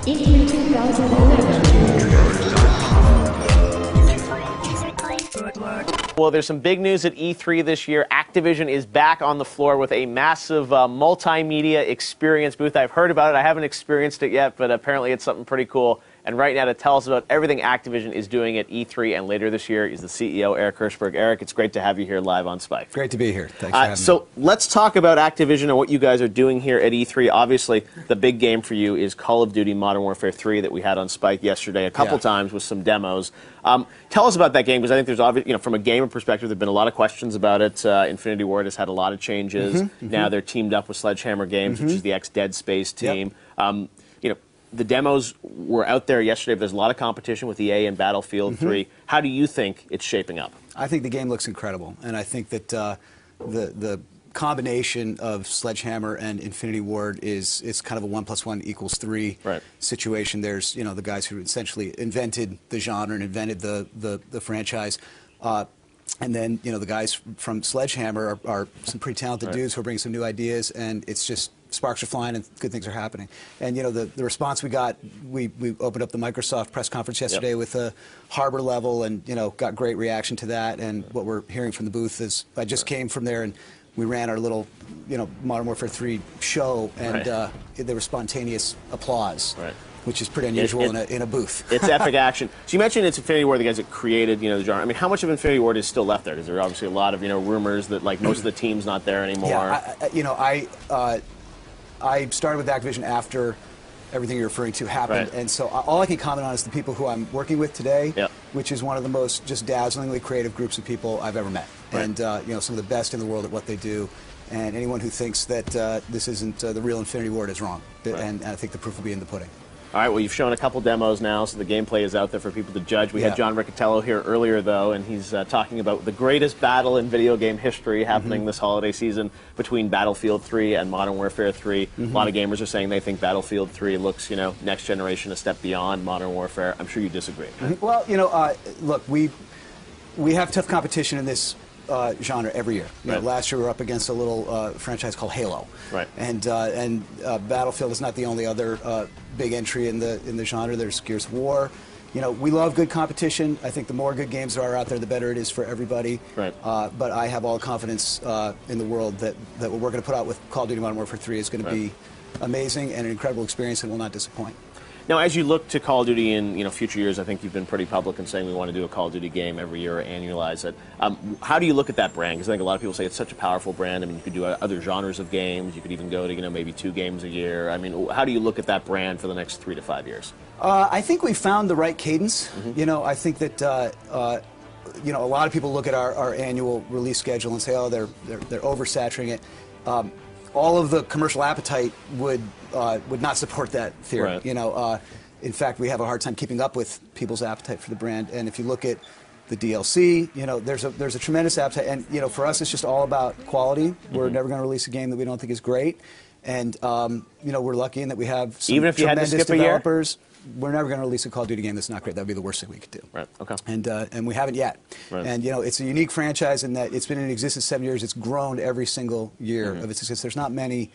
E3 2011. Well, there's some big news at E3 this year. Activision is back on the floor with a massive multimedia experience booth. I've heard about it. I haven't experienced it yet, but apparently it's something pretty cool. And right now to tell us about everything Activision is doing at E3 and later this year is the CEO, Eric Hirshberg. Eric, it's great to have you here live on Spike. Great to be here. Thanks for having me. So let's talk about Activision and what you guys are doing here at E3. Obviously, the big game for you is Call of Duty Modern Warfare 3 that we had on Spike yesterday a couple times with some demos. Tell us about that game, because I think there's obviously, from a gamer perspective, there have been a lot of questions about it. Infinity Ward has had a lot of changes. Now they're teamed up with Sledgehammer Games, which is the ex-Dead Space team. The demos were out there yesterday, but there's a lot of competition with EA and Battlefield 3. How do you think it's shaping up? I think the game looks incredible, and I think that the combination of Sledgehammer and Infinity Ward is kind of a 1 + 1 = 3 situation. There's the guys who essentially invented the genre and invented the franchise. And then, the guys from Sledgehammer are some pretty talented dudes who are bringing some new ideas, and it's just sparks are flying and good things are happening. And, the response we got, we opened up the Microsoft press conference yesterday with a harbor level and, got great reaction to that. And what we're hearing from the booth is, I just came from there and we ran our little, Modern Warfare 3 show, and there was spontaneous applause. Which is pretty unusual in a booth. It's epic action. So you mentioned it's Infinity Ward, the guys that created, the genre. I mean, how much of Infinity Ward is still left there? Because there are obviously a lot of, rumors that most of the team's not there anymore. Yeah, I started with Activision after everything you're referring to happened, and so all I can comment on is the people who I'm working with today, which is one of the most just dazzlingly creative groups of people I've ever met, and some of the best in the world at what they do. And anyone who thinks that this isn't the real Infinity Ward is wrong, and I think the proof will be in the pudding. All right, well, you've shown a couple demos now, so the gameplay is out there for people to judge. We had John Riccitiello here earlier, though, and he's talking about the greatest battle in video game history happening this holiday season between Battlefield 3 and Modern Warfare 3. A lot of gamers are saying they think Battlefield 3 looks, next generation, a step beyond Modern Warfare. I'm sure you disagree. Well, look, we have tough competition in this genre every year. Last year we were up against a little franchise called Halo, and Battlefield is not the only other big entry in the genre. There's Gears of War. We love good competition. I think the more good games there are out there, the better it is for everybody. But I have all the confidence in the world that what we're going to put out with Call of Duty Modern Warfare 3 is going to be amazing and an incredible experience and will not disappoint. Now, as you look to Call of Duty in future years, I think you've been pretty public in saying we want to do a Call of Duty game every year or annualize it. How do you look at that brand? Because I think a lot of people say it's such a powerful brand. I mean, you could do other genres of games. You could even go to maybe 2 games a year. I mean, how do you look at that brand for the next 3 to 5 years? I think we found the right cadence. I think that a lot of people look at our annual release schedule and say, oh, they're oversaturating it. All of the commercial appetite would not support that theory. In fact, we have a hard time keeping up with people's appetite for the brand. And if you look at the DLC, there's a tremendous appetite. And for us, it's just all about quality. We're never going to release a game that we don't think is great. And we're lucky in that we have some even if you tremendous had to skip developers. We're never going to release a Call of Duty game that's not great. That would be the worst thing we could do. And we haven't yet. And it's a unique franchise in that it's been in existence 7 years. It's grown every single year of its existence. There's not many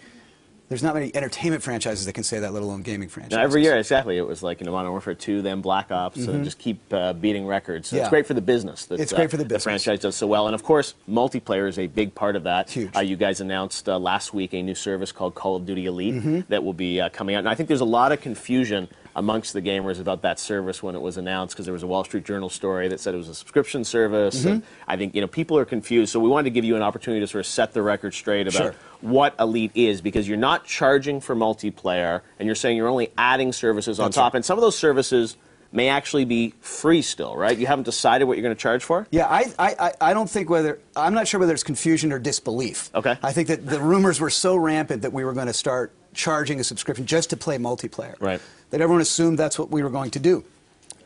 entertainment franchises that can say that, let alone gaming franchises. Now, every year, exactly. It was like Modern Warfare 2, then Black Ops, and just keep beating records. So it's great for the business. It's great for the business. The franchise does so well. And, of course, multiplayer is a big part of that. Huge. You guys announced last week a new service called Call of Duty Elite that will be coming out. And I think there's a lot of confusion amongst the gamers about that service when it was announced, because there was a Wall Street Journal story that said it was a subscription service. And I think people are confused. So we wanted to give you an opportunity to sort of set the record straight about what Elite is, because you're not charging for multiplayer, and you're saying you're only adding services on top. And some of those services may actually be free still, right? You haven't decided what you're going to charge for? Yeah, I don't think I'm not sure whether it's confusion or disbelief. I think that the rumors were so rampant that we were going to start charging a subscription just to play multiplayer. That everyone assumed that's what we were going to do.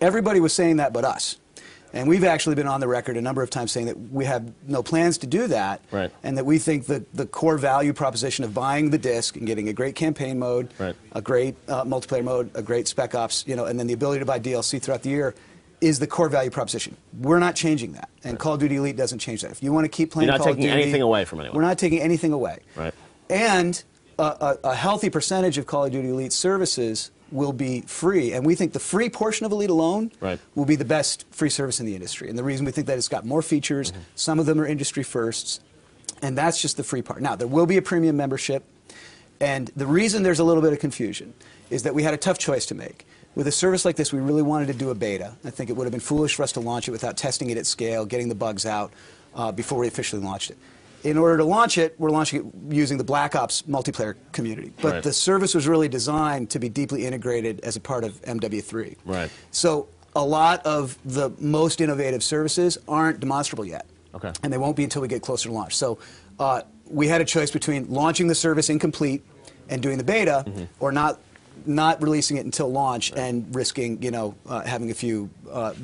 Everybody was saying that but us. And we've actually been on the record a number of times saying that we have no plans to do that, and that we think the core value proposition of buying the disc and getting a great campaign mode, a great multiplayer mode, a great Spec Ops, and then the ability to buy DLC throughout the year is the core value proposition. We're not changing that, and Call of Duty Elite doesn't change that. If you want to keep playing Call of Duty... You're not taking anything away from anyone. We're not taking anything away. And a healthy percentage of Call of Duty Elite services will be free, and we think the free portion of Elite alone Right. will be the best free service in the industry. And the reason we think that it's got more features, some of them are industry firsts, and that's just the free part. Now, there will be a premium membership, and the reason there's a little bit of confusion is that we had a tough choice to make. With a service like this, we really wanted to do a beta. I think it would have been foolish for us to launch it without testing it at scale, getting the bugs out before we officially launched it. In order to launch it, we're launching it using the Black Ops multiplayer community. But Right. the service was really designed to be deeply integrated as a part of MW3. Right. So a lot of the most innovative services aren't demonstrable yet. Okay. And they won't be until we get closer to launch. So we had a choice between launching the service incomplete and doing the beta, or not releasing it until launch and risking, having a few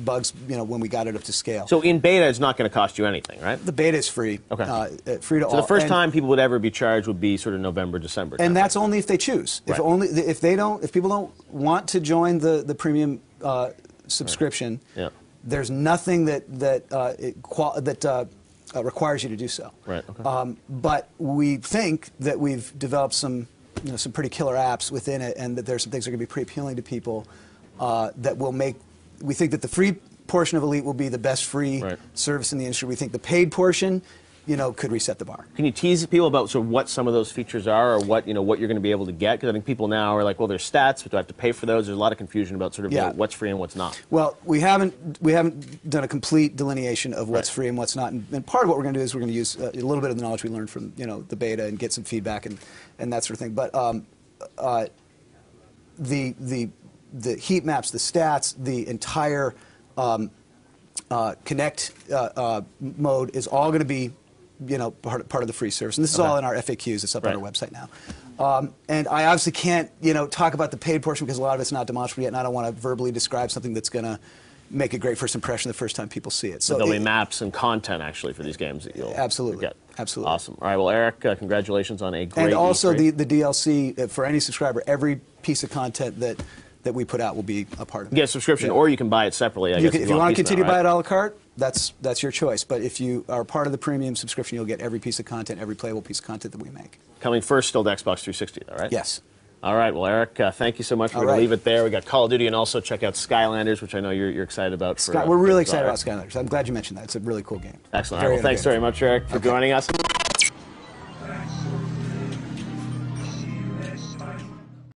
bugs, when we got it up to scale. So in beta, it's not going to cost you anything, right? The beta is free. Okay. Free to all. So the first And- time people would ever be charged would be sort of November, December. and time. that's only if they choose. Right. If people don't want to join the premium subscription, Yeah. there's nothing that requires you to do so. Right, okay. But we think that we've developed some pretty killer apps within it, and that there's some things that are going to be pretty appealing to people that will make. We think that the free portion of Elite will be the best free Right. service in the industry. We think the paid portion, could reset the bar. Can you tease people about sort of what some of those features are, or what you're going to be able to get? Because I think people now are like, well, there's stats, but do I have to pay for those? There's a lot of confusion about sort of Yeah. what's free and what's not. Well, we haven't done a complete delineation of what's Right. free and what's not, and part of what we're going to do is we're going to use a little bit of the knowledge we learned from the beta and get some feedback and that sort of thing. But the heat maps, the stats, the entire Connect mode is all going to be part of the free service, and this is all in our FAQs. It's up on our Right. website now. And I obviously can't, talk about the paid portion because a lot of it's not demonstrable yet, and I don't want to verbally describe something that's going to make a great first impression the first time people see it. So There'll be maps and content actually for these games that you'll Absolutely. get. Absolutely. Awesome. All right. Well, Eric, congratulations on a great And also E3. the DLC for any subscriber. Every piece of content that we put out will be a part of it. You get a subscription, Yeah. or you can buy it separately. I guess If you want to a piece continue to now, buy it right? a la carte, that's your choice. But if you are part of the premium subscription, you'll get every piece of content, every playable piece of content that we make. Coming first, still to Xbox 360, though, right? Yes. All right. Well, Eric, thank you so much. We're All going right. to leave it there. We got Call of Duty, and also check out Skylanders, which I know you're excited about. We're really excited about Skylanders. I'm glad you mentioned that. It's a really cool game. Excellent. Very All right. Well, thanks innovative. very much, Eric, for joining us.